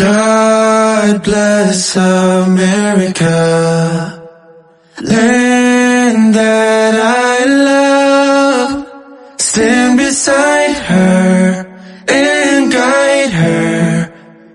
God bless America, land that I love. Stand beside her and guide her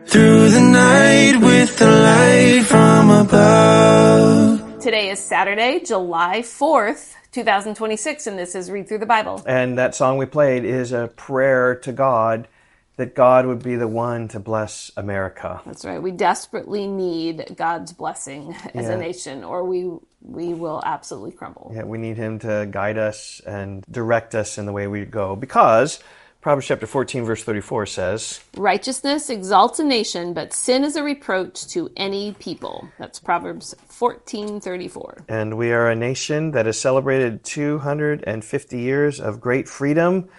through the night with the light from above. Today is Saturday, July 4th, 2026, and this is Read Through the Bible. And that song we played is a prayer to God that God would be the one to bless America. That's right. We desperately need God's blessing as a nation, or we will absolutely crumble. Yeah, we need Him to guide us and direct us in the way we go, because Proverbs chapter 14, verse 34 says, Righteousness exalts a nation, but sin is a reproach to any people. That's Proverbs 14:34. And we are a nation that has celebrated 250 years of great freedom.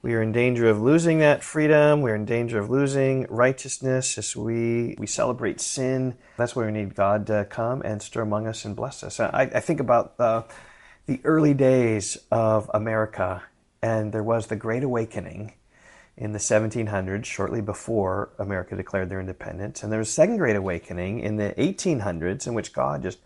We are in danger of losing that freedom. We're in danger of losing righteousness as we celebrate sin. That's why we need God to come and stir among us and bless us. I think about the early days of America, and there was the Great Awakening in the 1700s, shortly before America declared their independence. And there was a second Great Awakening in the 1800s, in which God just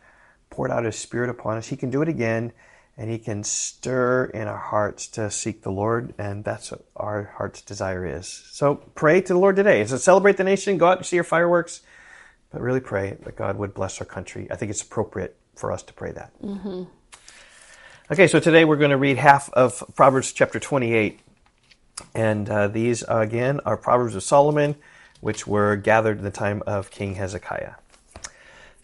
poured out His Spirit upon us. He can do it again. And He can stir in our hearts to seek the Lord, and that's what our heart's desire is. So pray to the Lord today. So celebrate the nation, go out and see your fireworks, but really pray that God would bless our country. I think it's appropriate for us to pray that. Mm-hmm. Okay, so today we're going to read half of Proverbs chapter 28. And these, again, are Proverbs of Solomon, which were gathered in the time of King Hezekiah.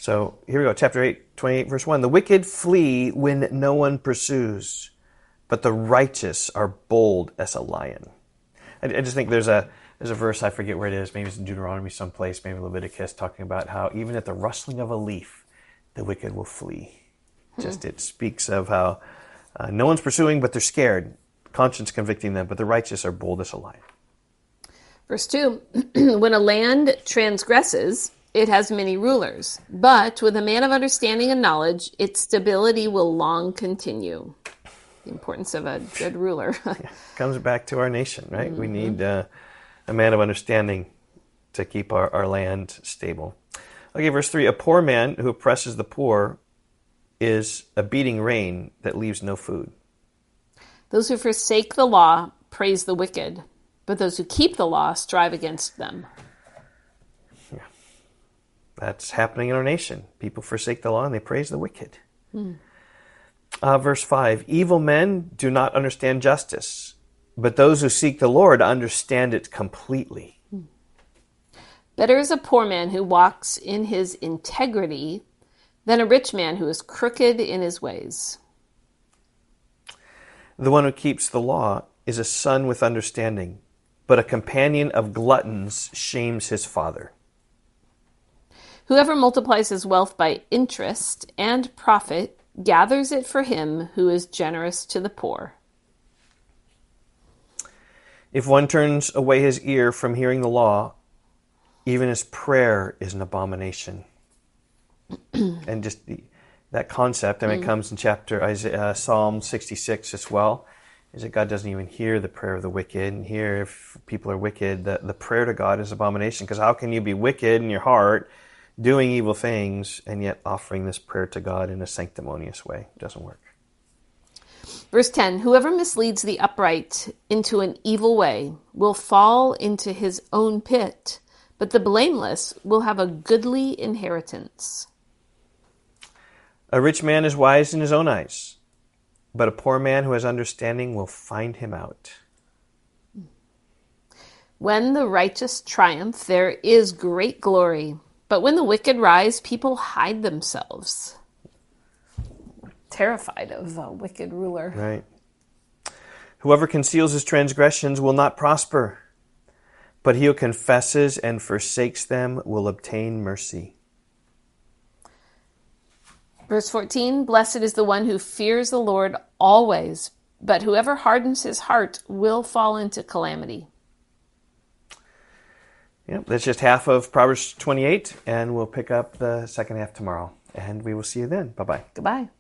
So here we go, chapter 28, verse 1. The wicked flee when no one pursues, but the righteous are bold as a lion. I just think there's a verse, I forget where it is, maybe it's in Deuteronomy someplace, maybe Leviticus, talking about how even at the rustling of a leaf, the wicked will flee. Just it speaks of how no one's pursuing, but they're scared, conscience convicting them, but the righteous are bold as a lion. Verse 2, when a land transgresses, it has many rulers, but with a man of understanding and knowledge, its stability will long continue. The importance of a good ruler. Comes back to our nation, right? Mm-hmm. We need a man of understanding to keep our land stable. Okay, verse 3, a poor man who oppresses the poor is a beating rain that leaves no food. Those who forsake the law praise the wicked, but those who keep the law strive against them. That's happening in our nation. People forsake the law and they praise the wicked. Verse 5, evil men do not understand justice, but those who seek the Lord understand it completely. Better is a poor man who walks in his integrity than a rich man who is crooked in his ways. The one who keeps the law is a son with understanding, but a companion of gluttons shames his father. Whoever multiplies his wealth by interest and profit gathers it for him who is generous to the poor. If one turns away his ear from hearing the law, even his prayer is an abomination. And just that concept, it comes in Psalm 66 as well, is that God doesn't even hear the prayer of the wicked. And here, if people are wicked, the prayer to God is abomination. Because how can you be wicked in your heart, doing evil things, and yet offering this prayer to God in a sanctimonious way? It doesn't work. Verse 10, whoever misleads the upright into an evil way will fall into his own pit, but the blameless will have a goodly inheritance. A rich man is wise in his own eyes, but a poor man who has understanding will find him out. When the righteous triumph, there is great glory. But when the wicked rise, people hide themselves. Terrified of a wicked ruler. Right. Whoever conceals his transgressions will not prosper, but he who confesses and forsakes them will obtain mercy. Verse 14, blessed is the one who fears the Lord always, but whoever hardens his heart will fall into calamity. Yep, that's just half of Proverbs 28, and we'll pick up the second half tomorrow. And we will see you then. Bye-bye. Goodbye.